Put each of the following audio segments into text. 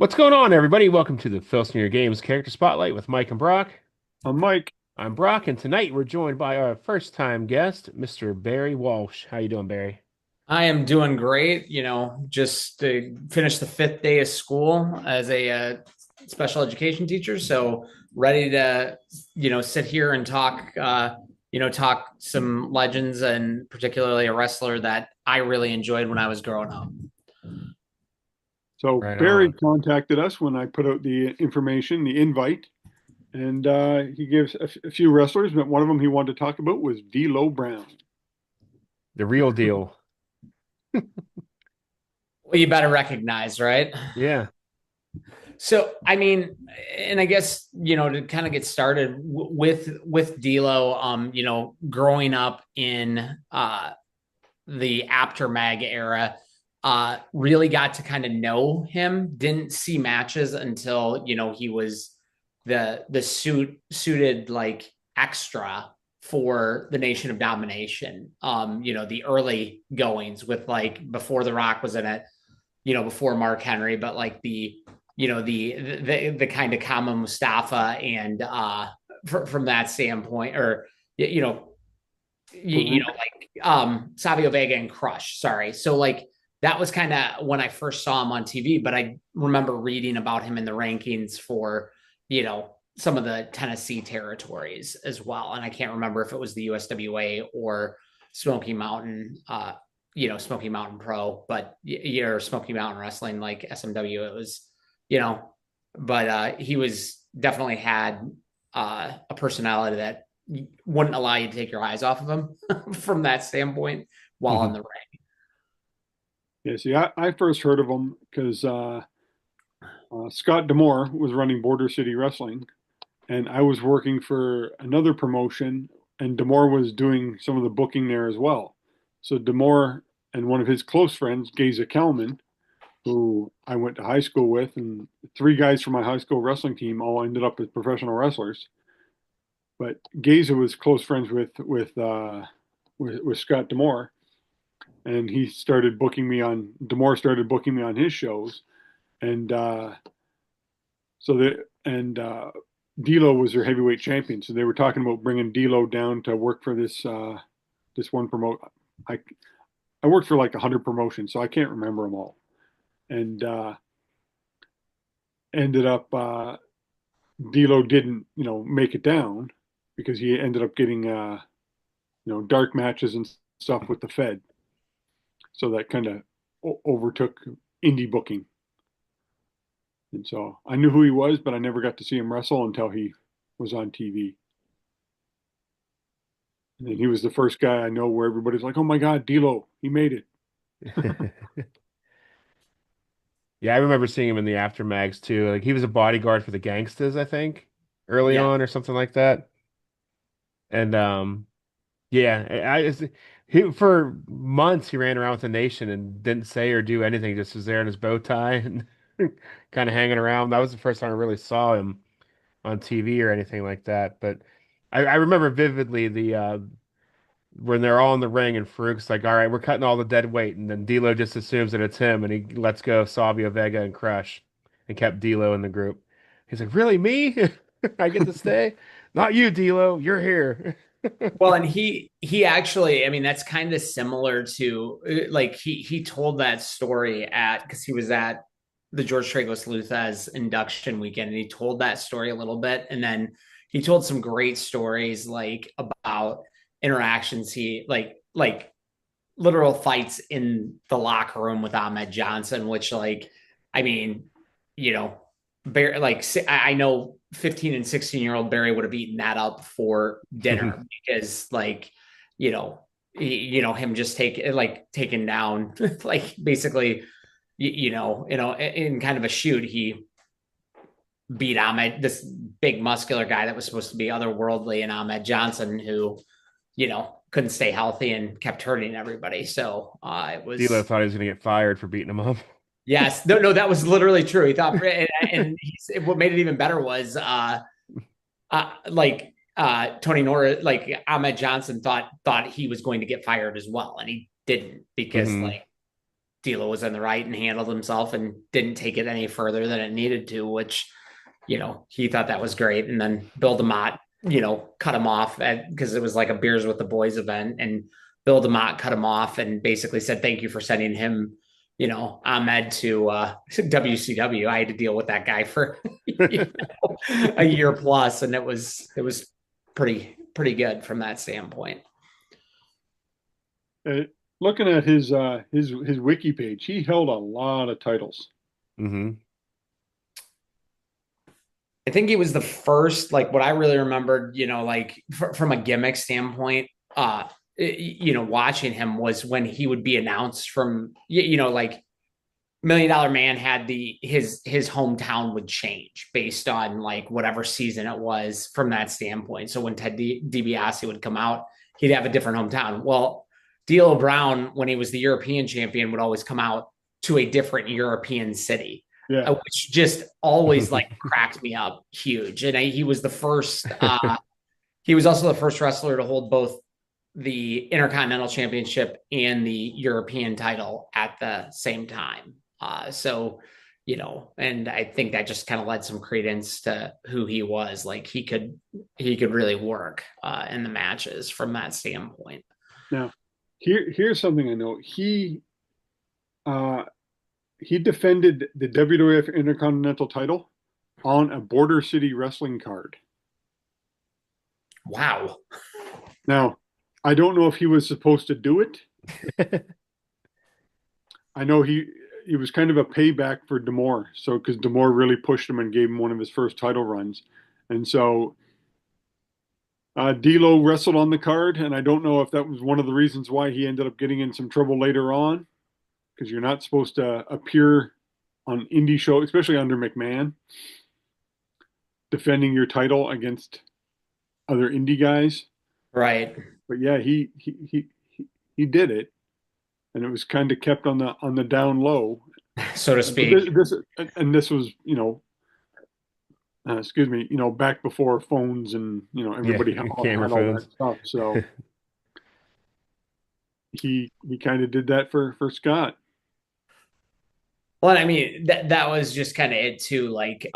What's going on, everybody? Welcome to the Filsinger Games Character Spotlight with Mike and Brock. I'm Mike. I'm Brock, and tonight we're joined by our first-time guest, Mr. Barry Walsh. How you doing, Barry? I am doing great. Just finished the fifth day of school as a special education teacher. So ready to, sit here and talk, talk some legends and particularly a wrestler that I really enjoyed when I was growing up. So Right Barry on. contacted us when I put out the information, the invite, and he gives a few wrestlers, but one of them he wanted to talk about was D'Lo Brown. The real deal. Well, you better recognize, right? Yeah. So, I mean, and I guess, to kind of get started with D'Lo, growing up in the After Mag era, really got to kind of know him. Didn't see matches until he was the suited like extra for the Nation of Domination. The early goings with like before The Rock was in it, before Mark Henry, but like the kind of Kama Mustafa and from that standpoint, or Savio Vega and Crush. Sorry, so like that was kind of when I first saw him on TV. But I remember reading about him in the rankings for some of the Tennessee territories as well, and I can't remember if it was the USWA or Smoky Mountain. Smoky Mountain Pro, but or Smoky Mountain Wrestling, like SMW. It was, but he was definitely had a personality that wouldn't allow you to take your eyes off of him from that standpoint while on Mhm. the ring. Yeah, see, I first heard of him because Scott Demore was running Border City Wrestling, and I was working for another promotion, and Demore was doing some of the booking there as well. So Demore and one of his close friends, Geza Kelman, who I went to high school with, and three guys from my high school wrestling team all ended up as professional wrestlers. But Geza was close friends with Scott Demore, and he started booking me on. Demore started booking me on his shows, and so that and D'Lo was their heavyweight champion. So they were talking about bringing D'Lo down to work for this one promote. I I worked for like 100 promotions, so I can't remember them all. And ended up D'Lo didn't make it down because he ended up getting dark matches and stuff with the Fed. So that kind of overtook indie booking. And so I knew who he was, but I never got to see him wrestle until he was on TV. And then he was the first guy I know where everybody's like, "Oh my God, D'Lo, he made it." Yeah, I remember seeing him in the Aftermags too. Like he was a bodyguard for the gangsters, I think, early Yeah. on or something like that. And yeah, he for months he ran around with the nation and didn't say or do anything, just was there in his bow tie and kind of hanging around. That was the first time I really saw him on TV or anything like that. But I remember vividly the when they're all in the ring and Farouk's like, "All right, we're cutting all the dead weight," and then D'Lo just assumes that it's him and he lets go of Savio Vega and Crush and kept D'Lo in the group. He's like, "Really, me? I get to stay? Not you, D'Lo. You're here." Well, and he actually, I mean, that's kind of similar to like he told that story at because he was at the George Tragos Luthez induction weekend, and he told that story a little bit, and then he told some great stories like about interactions he like literal fights in the locker room with Ahmed Johnson, which like, I mean, you know, like I know 15 and 16-year-old Barry would have eaten that up for dinner because like, him just taking down like basically, in kind of a shoot, he beat Ahmed, this big muscular guy that was supposed to be otherworldly, and Ahmed Johnson, who couldn't stay healthy and kept hurting everybody. So it D'Lo was, thought he was gonna get fired for beating him up. yes, no, no, that was literally true. He thought, and what made it even better was Tony Nora, like Ahmed Johnson thought he was going to get fired as well, and he didn't because Hmm. like D'Lo was in the right and handled himself and didn't take it any further than it needed to, which, he thought that was great. And then Bill DeMott, cut him off because it was like a Beers with the Boys event. And Bill DeMott cut him off and basically said, thank you for sending him, Ahmed to WCW. I had to deal with that guy for a year plus, and it was pretty good from that standpoint. Looking at his wiki page, he held a lot of titles. Mm-hmm. I think he was the first, like what I really remembered, like from a gimmick standpoint, watching him was when he would be announced from, like $1 Million Man had his hometown would change based on like whatever season it was from that standpoint. So when Ted DiBiase would come out, he'd have a different hometown. Well, D'Lo Brown, when he was the European champion, would always come out to a different European city. Yeah. Which just always like cracked me up huge. And he was the first, he was also the first wrestler to hold both the Intercontinental Championship and the European title at the same time. And I think that just kind of led some credence to who he was. Like he could really work in the matches from that standpoint. Now, here's something I know. He defended the WWF Intercontinental title on a Border City Wrestling card. Wow. Now, I don't know if he was supposed to do it. I know he was kind of a payback for D'Amore. So, because D'Amore really pushed him and gave him one of his first title runs. And so D'Lo wrestled on the card, and I don't know if that was one of the reasons why he ended up getting in some trouble later on. Because you're not supposed to appear on indie show, especially under McMahon, defending your title against other indie guys. Right. But yeah, he did it, and it was kind of kept on the down low, so to speak. This was excuse me, back before phones and everybody had all that stuff. So he kind of did that for Scott. Well, I mean, that was just kind of it too, like,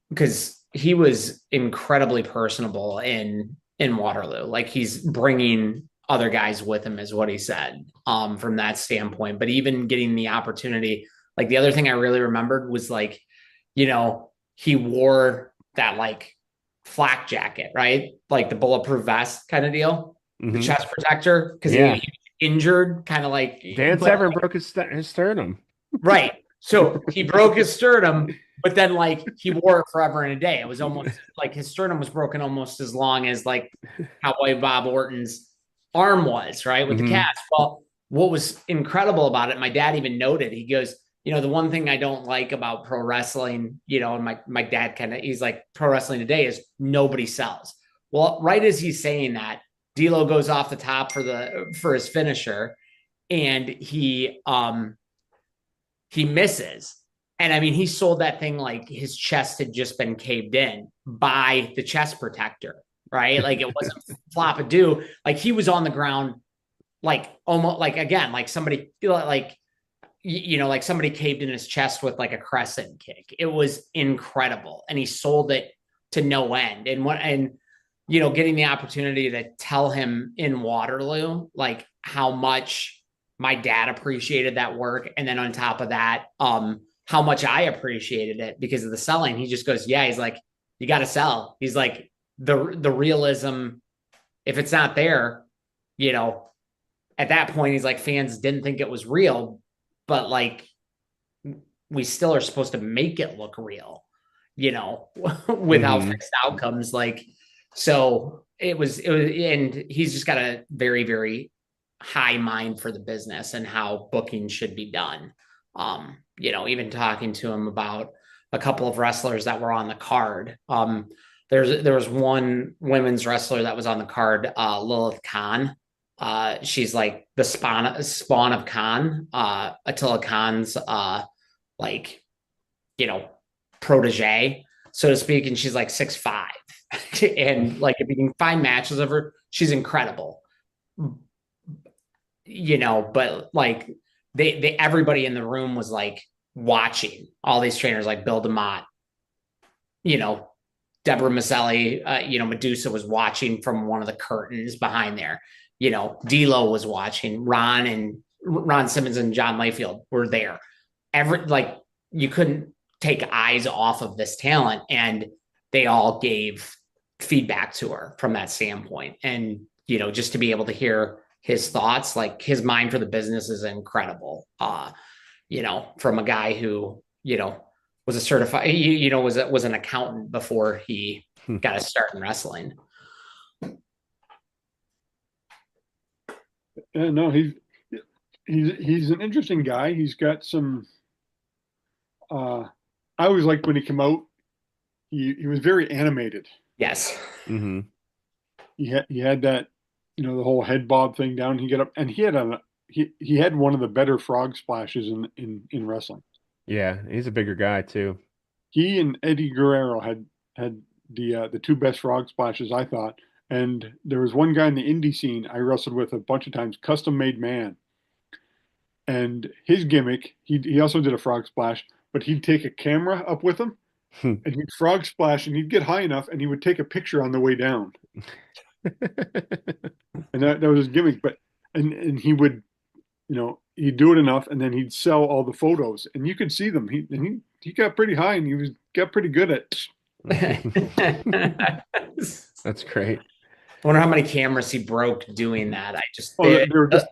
because he was incredibly personable in Waterloo. Like he's bringing other guys with him is what he said, from that standpoint. But even getting the opportunity, like the other thing I really remembered was like, he wore that like flak jacket, right? Like the bulletproof vest kind of deal, the chest protector, because he was injured, kind of like Dan Severn broke his sternum. Right. So he broke his sternum, but then like he wore it forever and a day. It was almost like his sternum was broken almost as long as like Cowboy Bob Orton's arm was, right? With the cast. Well, what was incredible about it, my dad even noted, he goes, the one thing I don't like about pro wrestling, and my dad he's like, pro wrestling today is nobody sells. Well, right as he's saying that, D'Lo goes off the top for his finisher, and he misses. And I mean, he sold that thing like his chest had just been caved in by the chest protector, right? Like it wasn't flop-a-doo. Like he was on the ground, like almost like, again, like somebody like, like somebody caved in his chest with like a crescent kick. It was incredible. And he sold it to no end. And getting the opportunity to tell him in Waterloo, like how much my dad appreciated that work. And then on top of that, how much I appreciated it because of the selling. He just goes, yeah, he's like, you got to sell. He's like, the realism, if it's not there, at that point, he's like, fans didn't think it was real, but like, we still are supposed to make it look real, without fixed outcomes. Like, so it was, and he's just got a very, very high mind for the business and how booking should be done. Even talking to him about a couple of wrestlers that were on the card. There was one women's wrestler that was on the card, Lilith Khan. She's like the spawn of Khan, Attila Khan's protege, so to speak, and she's like 6'5". And like if you can find matches of her, she's incredible. But like everybody in the room was like watching all these trainers like Bill DeMott, you know, Deborah Maselli, Medusa was watching from one of the curtains behind there. D'Lo was watching. Ron Simmons and John Layfield were there. You couldn't take eyes off of this talent, and they all gave feedback to her from that standpoint. And just to be able to hear his thoughts, like his mind for the business is incredible. From a guy who was a certified, was an accountant before he got a start in wrestling. No, he's an interesting guy. He's got some. I always liked when he came out. He was very animated. Yes. Mm-hmm. He had that, the whole head bob thing down. He got up and he had one of the better frog splashes in wrestling. Yeah, he's a bigger guy too. He and Eddie Guerrero had the two best frog splashes, I thought. And there was one guy in the indie scene I wrestled with a bunch of times, Custom Made Man. And his gimmick, he also did a frog splash, but he'd take a camera up with him and he'd frog splash and he'd get high enough and he would take a picture on the way down. And that was his gimmick. But and he would, he'd do it enough and then he'd sell all the photos and you could see them. He got pretty high and got pretty good at. That's great. I wonder how many cameras he broke doing that. They're just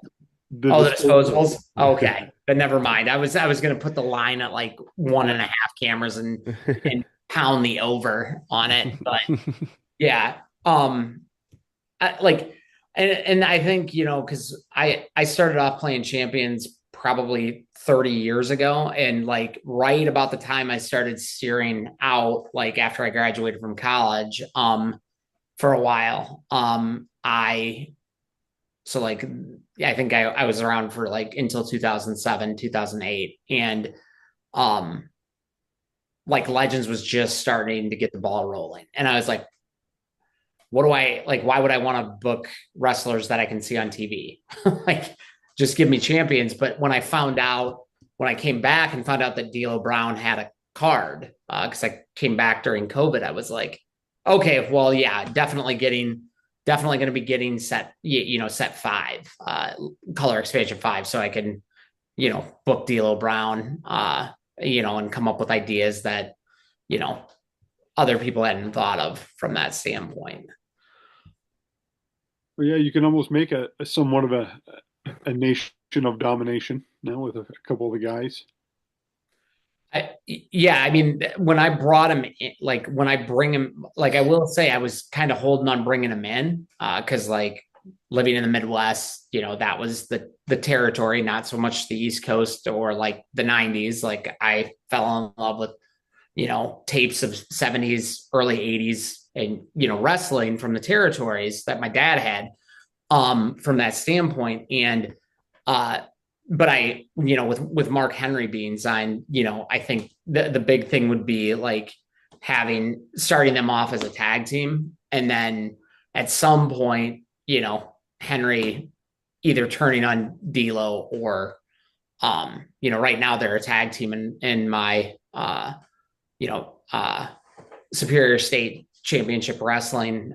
the disposables. Okay, but never mind. I was going to put the line at like 1.5 cameras and pound the over on it, but yeah. And I think because I started off playing Champions probably 30 years ago, and like right about the time I started steering out, like after I graduated from college, for a while, I think I was around for like until 2007, 2008, and like Legends was just starting to get the ball rolling, and I was like, why would I want to book wrestlers that I can see on TV? Like, just give me champions. But when I came back and found out that D'Lo Brown had a card, because I came back during COVID, I was like, okay, well, yeah, definitely going to be getting set 5, color expansion 5, so I can, book D'Lo Brown, and come up with ideas that, other people hadn't thought of from that standpoint. Well, yeah, you can almost make a somewhat of a nation of domination now with a couple of the guys. I mean, when I brought him in, like when I bring him, like I will say I was kind of holding on bringing him in because like living in the Midwest, that was the territory, not so much the East Coast or like the 90s. Like I fell in love with, tapes of 70s, early 80s and, wrestling from the territories that my dad had from that standpoint. And, but I, with Mark Henry being signed, I think the big thing would be like starting them off as a tag team. And then at some point, Henry either turning on D'Lo or, right now they're a tag team in my, Superior State Championship Wrestling,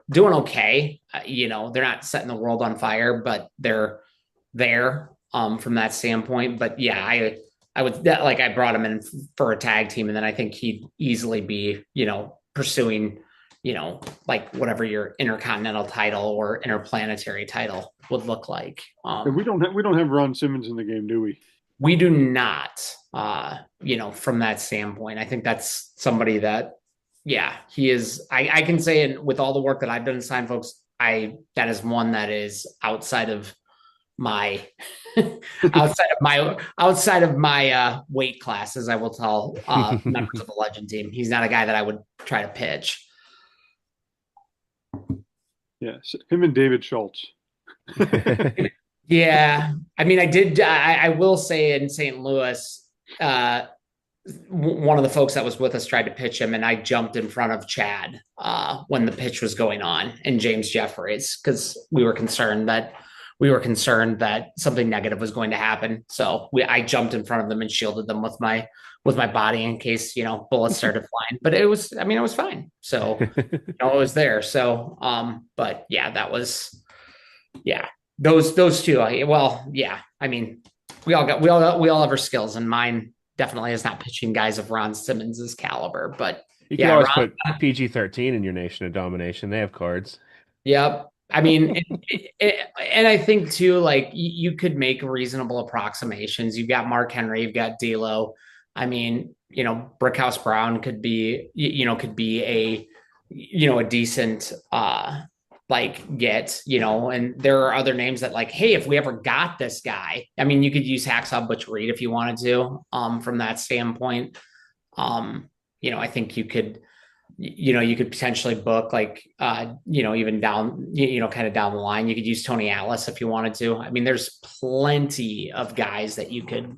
doing okay. They're not setting the world on fire, but they're there from that standpoint. But yeah, I would I brought him in for a tag team, and then I think he'd easily be, pursuing, like whatever your intercontinental title or interplanetary title would look like. We don't have Ron Simmons in the game, do we? We do not, from that standpoint. I think that's somebody that, yeah, he is. I can say, and with all the work that I've done to sign folks, that is one that is outside of my outside of my weight classes. I will tell members of the Legend team, he's not a guy that I would try to pitch. Yes, him and David Schultz. Yeah, I mean, I will say in St. Louis, one of the folks that was with us tried to pitch him, and I jumped in front of Chad when the pitch was going on, and James Jeffries, because we were concerned that we were concerned that something negative was going to happen. So I jumped in front of them and shielded them with my body in case, bullets started flying. But it was, I mean, it was fine. So, it was there. So, but yeah, that was, yeah, those two. Well, yeah, I mean, we all have our skills, and mine definitely is not pitching guys of Ron Simmons's caliber. But You could yeah, always Ron. put PG-13 in your Nation of Domination. They have cards. Yep. I mean, and I think too, like you could make reasonable approximations. You've got Mark Henry, you've got D'Lo. I mean, Brickhouse Brown could be, could be a decent, like get, and there are other names that like, hey, if we ever got this guy, I mean, you could use Hacksaw Butch Reed if you wanted to, from that standpoint. I think you could potentially book like even down kind of down the line. You could use Tony Atlas if you wanted to. I mean, there's plenty of guys that you could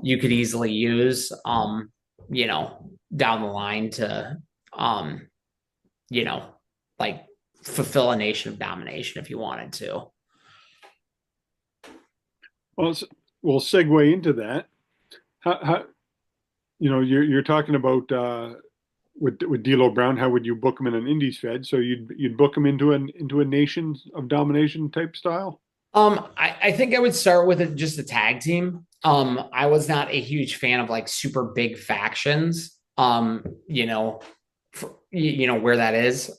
easily use down the line to you know like fulfill a Nation of Domination if you wanted to. Well, we'll segue into that. How you're talking about with D'Lo Brown. How would you book him in an Indies Fed? So you'd book him into a Nation of Domination type style. I think I would start with just a tag team. I was not a huge fan of like super big factions. Where that is.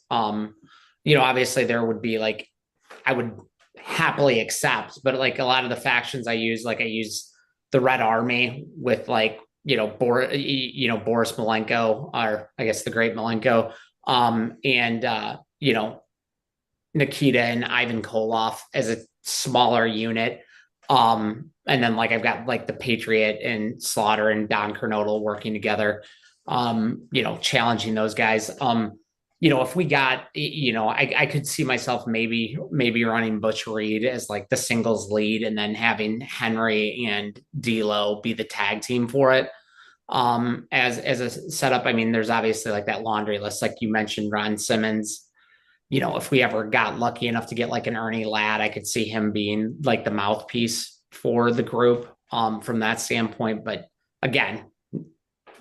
Obviously there would be like I would happily accept, but like a lot of the factions I use the Red Army with like Boris Malenko, or I guess the Great Malenko, and Nikita and Ivan Koloff as a smaller unit. And then like I've got like the Patriot and Slaughter and Don Kernodle working together, challenging those guys. If we got, I could see myself maybe running Butch Reed as like the singles lead, and then having Henry and D'Lo be the tag team for it. As a setup, I mean, there's obviously like that laundry list, like you mentioned, Ron Simmons. If we ever got lucky enough to get like an Ernie Ladd, I could see him being like the mouthpiece for the group from that standpoint. But again,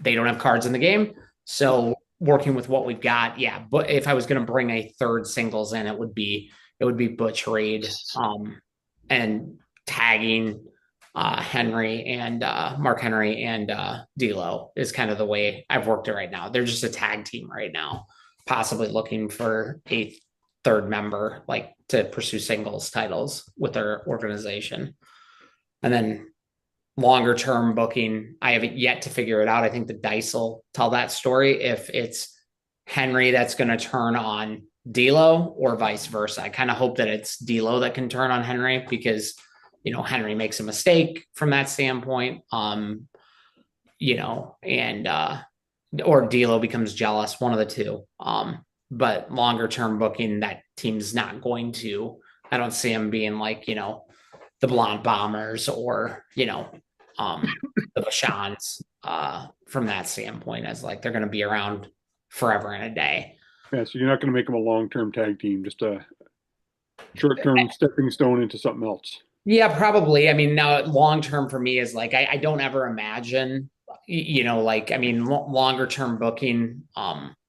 they don't have cards in the game. So working with what we've got, yeah. But if I was going to bring a third singles in, it would be Butch Reed, and tagging Henry and Mark Henry and D'Lo is kind of the way I've worked it right now. They're just a tag team right now, possibly looking for a third member, like to pursue singles titles with their organization. And then longer term booking, I haven't yet to figure it out. I think the dice will tell that story if it's Henry that's going to turn on D'Lo or vice versa. I kind of hope that it's D'Lo that can turn on Henry, because Henry makes a mistake from that standpoint. And or D'Lo becomes jealous, one of the two. But longer term booking, that team's not going to. I don't see him being like the Blonde Bombers or the Vashans from that standpoint, as like they're going to be around forever and a day. Yeah, so you're not going to make them a long-term tag team, just a short-term stepping stone into something else. Yeah, probably. I mean, now long term for me is like I don't ever imagine, longer term booking.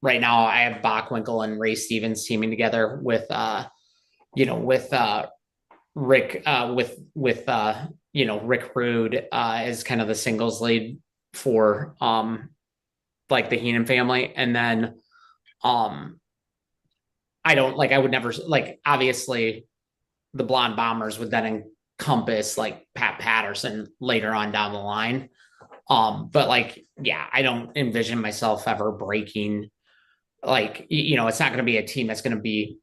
Right now I have Bachwinkle and Ray Stevens teaming together with with Rick Rick Rude as kind of the singles lead for like the Heenan family, and then I would never like, obviously the Blonde Bombers would then encompass like Pat Patterson later on down the line. But like, yeah, I don't envision myself ever breaking, like, it's not going to be a team that's going to be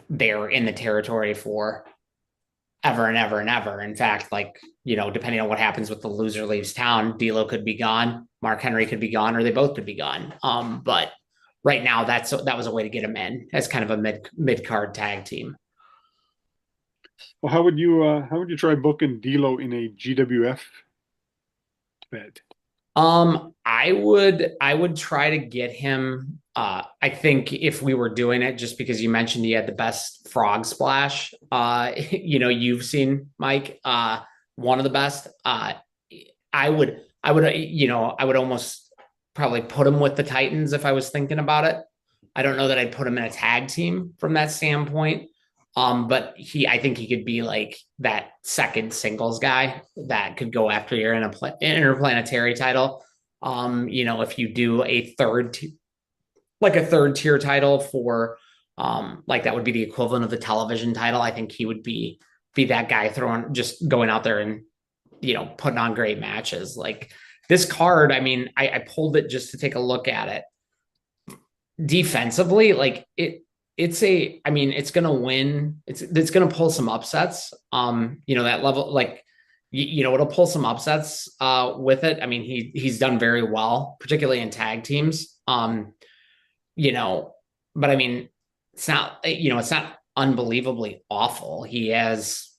there in the territory for ever and ever and ever. In fact, like, depending on what happens with the loser leaves town, D'Lo could be gone, Mark Henry could be gone, or they both could be gone. But right now that was a way to get him in as kind of a mid card tag team. Well, how would you try booking D'Lo in a GWF bed? I would try to get him. I think if we were doing it, just because you mentioned he had the best frog splash, you've seen Mike, one of the best. I would almost probably put him with the Titans if I was thinking about it. I don't know that I'd put him in a tag team from that standpoint. But I think he could be like that second singles guy that could go after your interplanetary title. If you do like a third tier title for, like that would be the equivalent of the television title. I think he would be that guy just going out there and putting on great matches. Like this card, I mean, I pulled it just to take a look at it. Defensively, like it's gonna win. It's gonna pull some upsets. That level, like it'll pull some upsets with it. I mean, he's done very well, particularly in tag teams. But I mean, it's not unbelievably awful. He has,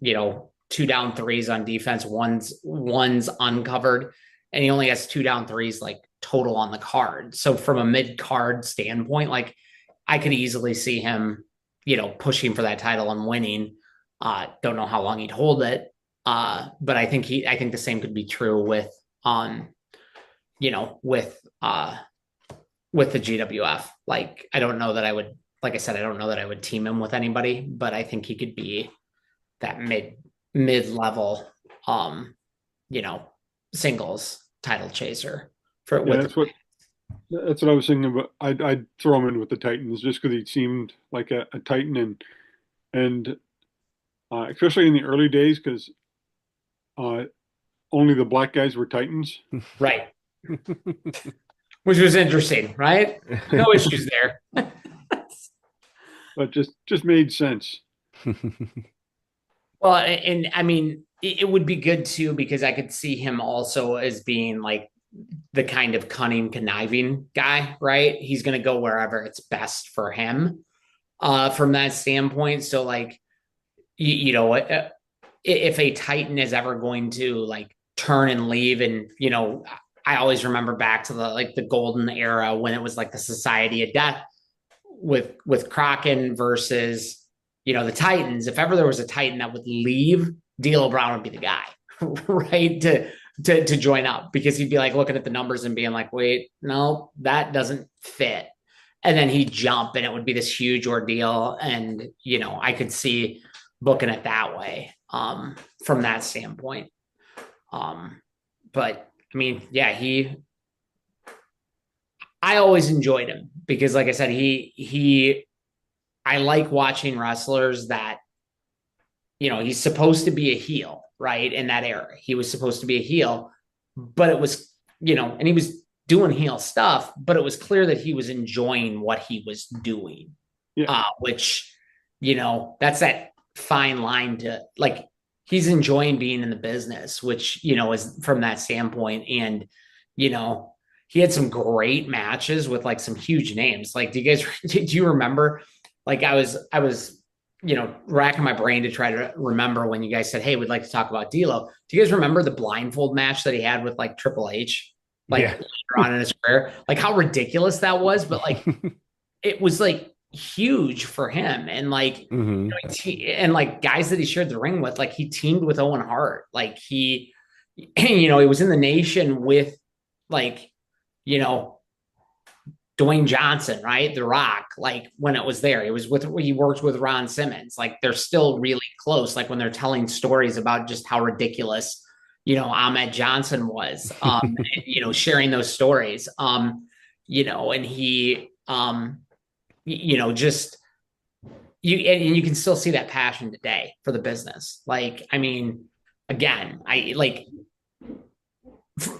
2 down 3s on defense, one's uncovered, and he only has 2 down 3s like total on the card. So from a mid card standpoint, like I could easily see him, pushing for that title and winning. Don't know how long he'd hold it. But I think the same could be true with, you know, with the GWF. Like, I don't know that I would, like I said, I don't know that I would team him with anybody, but I think he could be that mid level, you know, singles title chaser for Yeah, with. that's what I was thinking about. I'd throw him in with the Titans just because he seemed like a Titan, and especially in the early days because uh, only the black guys were Titans. Right. Which was interesting, right? No issues there. But just made sense. Well, and I mean, it would be good too because I could see him also as being like the kind of cunning, conniving guy, right? He's going to go wherever it's best for him, from that standpoint. So, like, if a Titan is ever going to like turn and leave, and I always remember back to the golden era when it was like the Society of Death with Kraken versus the Titans. If ever there was a Titan that would leave, D'Lo Brown would be the guy, right? To join up because he'd be like looking at the numbers and being like, wait, no, that doesn't fit. And then he'd jump and it would be this huge ordeal. And, I could see booking it that way, from that standpoint. But I mean, yeah, I always enjoyed him because like I said, I like watching wrestlers that, he's supposed to be a heel, right? In that era, he was supposed to be a heel, but it was, and he was doing heel stuff, but it was clear that he was enjoying what he was doing. Yeah. Which, that's that fine line to like, he's enjoying being in the business, which, is from that standpoint. And, he had some great matches with like some huge names. Like, do you remember? Like I was, racking my brain to try to remember when you guys said, hey, we'd like to talk about D'Lo. Do you guys remember the blindfold match that he had with like Triple H, like Yeah. later on in his career? Like how ridiculous that was, but like it was like huge for him. And like, Hmm. and like guys that he shared the ring with, like he teamed with Owen Hart. Like he was in the nation with like, Dwayne Johnson, right? The Rock, like when it was there, he worked with Ron Simmons. Like they're still really close. Like when they're telling stories about just how ridiculous, Ahmed Johnson was, sharing those stories, and he, just you can still see that passion today for the business. Like, I mean, again, I like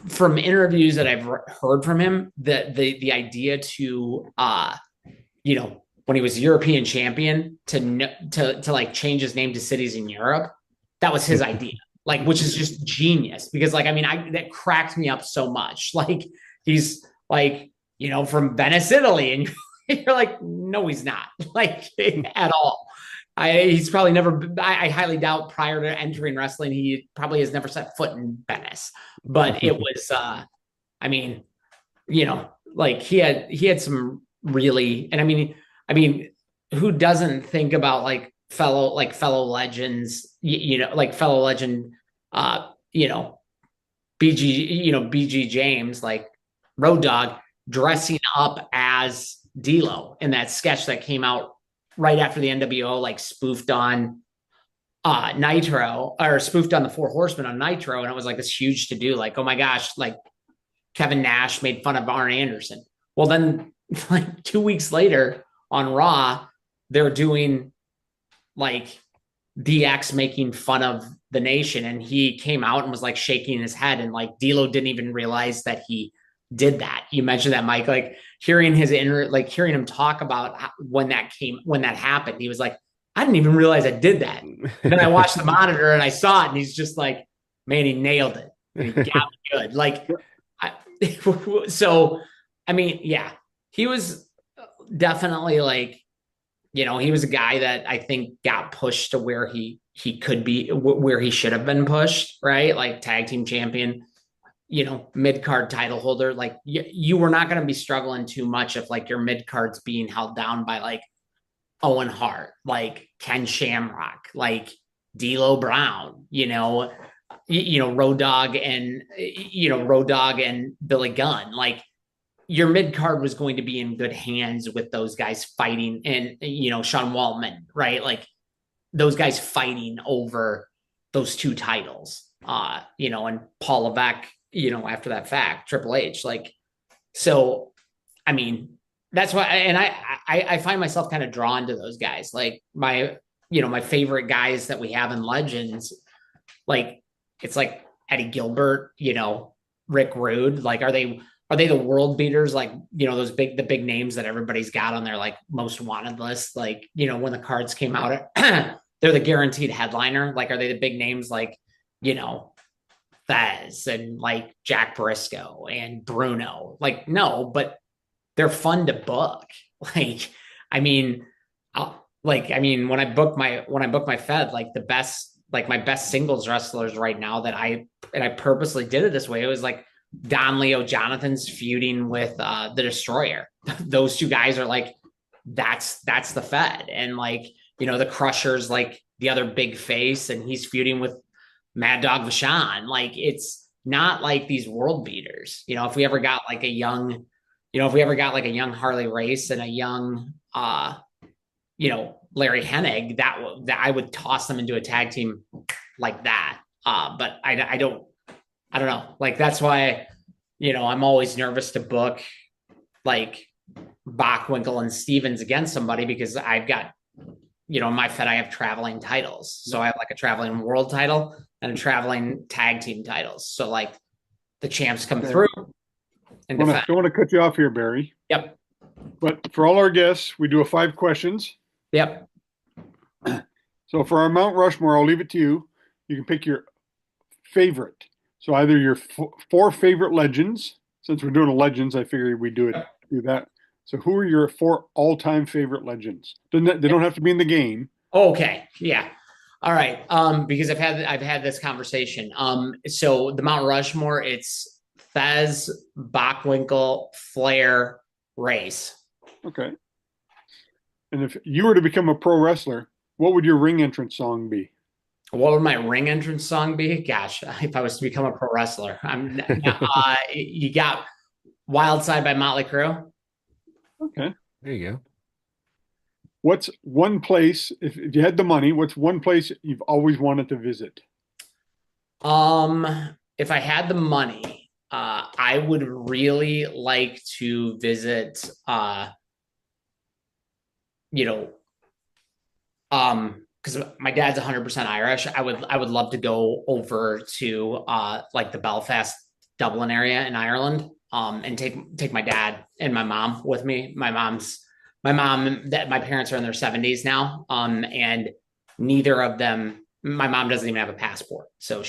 from interviews that I've heard from him, the idea to when he was European champion to like change his name to cities in Europe, that was his idea. Like, which is just genius because like I mean that cracked me up so much. Like he's like from Venice, Italy, and you're like, no, he's not like at all. He's probably never. I highly doubt prior to entering wrestling, he probably has never set foot in Venice. But it was, I mean, like he had some really, and I mean, who doesn't think about like fellow legends, like fellow legend, uh, you know, BG James, like Road Dog dressing up as D'Lo in that sketch that came out right after the NWO, like spoofed on Nitro, or spoofed on the Four Horsemen on Nitro, and it was like this huge to do. Like, oh my gosh, like Kevin Nash made fun of Arn Anderson. Well, then like 2 weeks later on Raw, they're doing like DX making fun of the Nation, and he came out and was like shaking his head, and like D'Lo didn't even realize that he did that. You mentioned that, Mike, like hearing hearing him talk about when that happened, he was like, I didn't even realize I did that. And then I watched the monitor and I saw it, and he's just like, man, he nailed it. And he got it good. Like, I, so, I mean, yeah, he was definitely like, he was a guy that I think got pushed to where he could be, where he should have been pushed, right? Like tag team champion, mid card title holder. Like you were not going to be struggling too much if like your mid card's being held down by like Owen Hart, like Ken Shamrock, like D'Lo Brown, Road Dog and Billy Gunn. Like your mid card was going to be in good hands with those guys fighting, and Sean Waltman, right? Like those guys fighting over those two titles, and Paul Levesque, after that fact, Triple H, like, so, I mean, that's why, and I find myself kind of drawn to those guys, like my favorite guys that we have in Legends, like it's like Eddie Gilbert, Rick Rude, like are they the world beaters? Like, the big names that everybody's got on their like most wanted list. Like, when the cards came out, they're the guaranteed headliner. Like, are they the big names like, Fez and like Jack Briscoe and Bruno? Like, no, but they're fun to book. Like, I mean, when I book my Fed, like the best, like my best singles wrestlers right now and I purposely did it this way. It was like Don Leo Jonathan's feuding with the Destroyer. Those two guys are like, that's the Fed. And like, the Crusher's like the other big face, and he's feuding with Mad Dog Vachon. Like, it's not like these world beaters. If we ever got like a young, Harley Race and a young Larry Hennig, that I would toss them into a tag team like that. But I don't know. Like, that's why, I'm always nervous to book like Bockwinkel and Stevens against somebody, because I've got, in my Fed, I have traveling titles. So I have like a traveling world title and a traveling tag team titles. So like the champs come through and defend. Don't want to cut you off here, Barry. Yep. But for all our guests, we do a 5 questions. Yep. So for our Mount Rushmore, I'll leave it to you. You can pick your favorite. So either your 4 favorite legends. Since we're doing a legends, I figured we'd do that. So who are your 4 all-time favorite legends? They don't have to be in the game. Okay. Yeah. All right. Because I've had this conversation. So the Mount Rushmore, it's Fez, Bockwinkel, Flair, Race. Okay. And if you were to become a pro wrestler, what would your ring entrance song be? What would my ring entrance song be? Gosh, if I was to become a pro wrestler, you got Wild Side by Motley Crue. Okay. There you go. What's one place, if you had the money, what's one place you've always wanted to visit? If I had the money, I would really like to visit, because my dad's 100% Irish. I would love to go over to like the Belfast, Dublin area in Ireland, and take my dad and my mom with me. My parents are in their 70s now, and neither of them. My mom doesn't even have a passport, so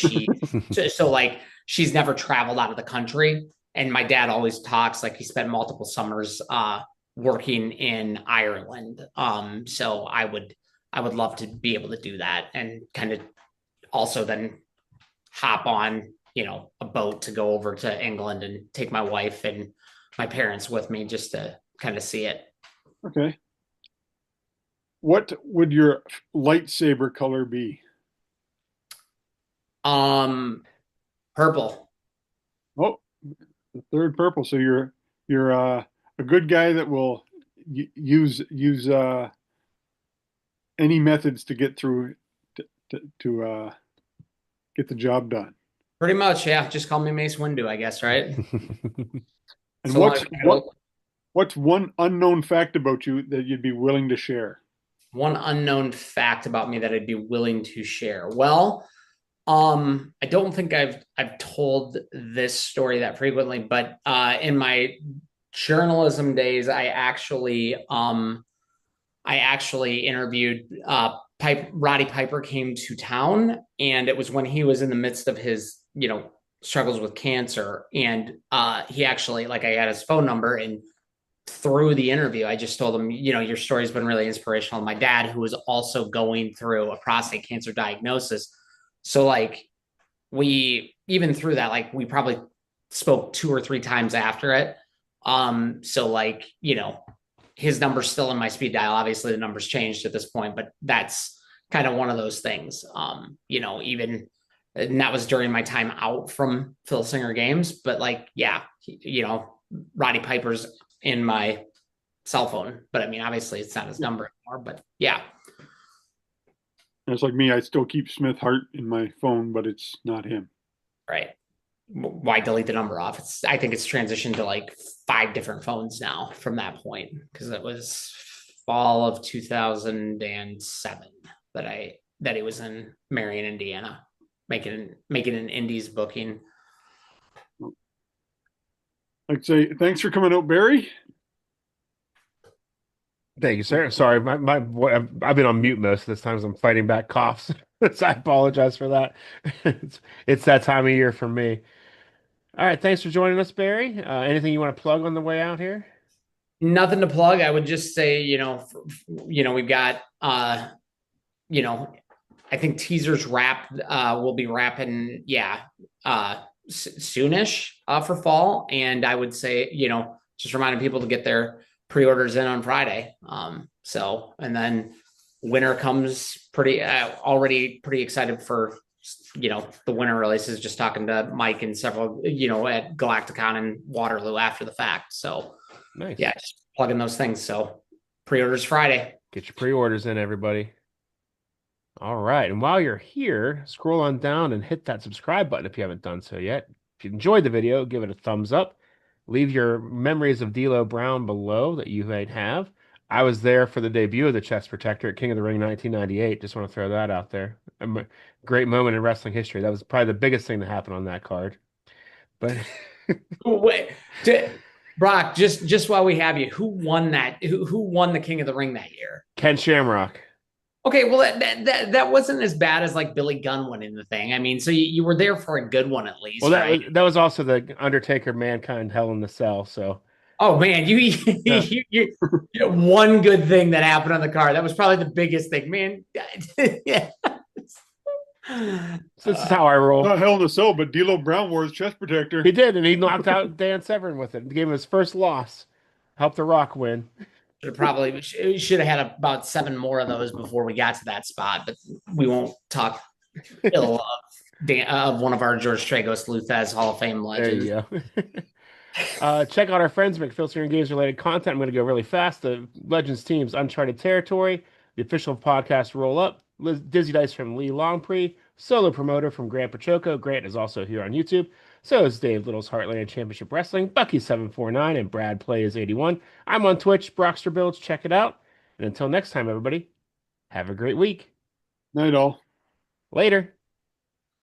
like she's never traveled out of the country. And my dad always talks like he spent multiple summers working in Ireland. So I would love to be able to do that, and kind of also then hop on a boat to go over to England and take my wife and my parents with me just to kind of see it. Okay. What would your lightsaber color be? Um, Purple. Oh, the third purple. So you're a good guy that will use any methods to get through to get the job done. Pretty much, yeah. Just call me Mace Windu, I guess, right? And So long as what's one unknown fact about you that you'd be willing to share? one unknown fact about me that I'd be willing to share. Well, I don't think I've told this story that frequently, but in my journalism days, I actually interviewed Roddy Piper came to town, and it was when he was in the midst of his struggles with cancer, and he actually like I had his phone number, and through the interview, I just told him, your story's been really inspirational. My dad, who was also going through a prostate cancer diagnosis, so like we even through that, like we probably spoke 2 or 3 times after it. So like, his number's still in my speed dial. Obviously the number's changed at this point, but that's kind of one of those things. Even and that was during my time out from Filsinger Games, but like, yeah, Roddy Piper's in my cell phone, but I mean, obviously it's not his number anymore, but yeah. And it's like me, I still keep Smith Hart in my phone, but it's not him. Right. Why delete the number off? I think it's transitioned to like 5 different phones now from that point, because it was fall of 2007 that he was in Marion, Indiana, making an Indies booking. I'd say thanks for coming out, Barry. Thank you, sir. Sorry, I've been on mute most of this time as I'm fighting back coughs. So I apologize for that. It's that time of year for me. All right, thanks for joining us, Barry. Anything you want to plug on the way out here? Nothing to plug. I would just say, we've got, I think teasers wrap. We'll be wrapping, yeah, soonish for fall. And I would say, just reminding people to get their pre-orders in on Friday. And then winter comes already pretty excited for the winter releases. Just talking to Mike and several at Galacticon and Waterloo after the fact. So Nice. yeah, just plugging those things. So pre-orders Friday. Get your pre-orders in, everybody. All right, and while you're here, scroll on down and hit that subscribe button if you haven't done so yet. If you enjoyed the video, give it a thumbs up. Leave your memories of D'Lo Brown below that you might have. I was there for the debut of the Chest Protector at King of the Ring 1998. Just want to throw that out there. A great moment in wrestling history. That was probably the biggest thing that happened on that card. But Wait, Brock, just while we have you, who won that? Who won the King of the Ring that year? Ken Shamrock. Okay, well that wasn't as bad as like Billy Gunn winning the thing. I mean, so you were there for a good one at least, Well, right? that was also the Undertaker Mankind Hell in the Cell. So Oh man, yeah. one good thing that happened on the card. That was probably the biggest thing, man. Yeah. So this is how I roll. Not Hell in a Cell, but D'Lo Brown wore his chest protector. He did, and he knocked out Dan Severn with it. Gave him his first loss. Helped The Rock win. Should have had about 7 more of those before we got to that spot, but we won't talk ill of one of our George Tragos Luthez Hall of Fame legends. There you go. Check out our friends make Filsinger Games related content. I'm going to go really fast. The Legends team's Uncharted Territory, the official podcast Roll Up, Dizzy Dice from Lee Longpree, solo promoter from Grant Pachoco. Grant is also here on YouTube. So is Dave Little's Heartland Championship Wrestling, Bucky749, and Brad Plays 81. I'm on Twitch, Brockster Builds. Check it out. And until next time, everybody, have a great week. Night all. Later.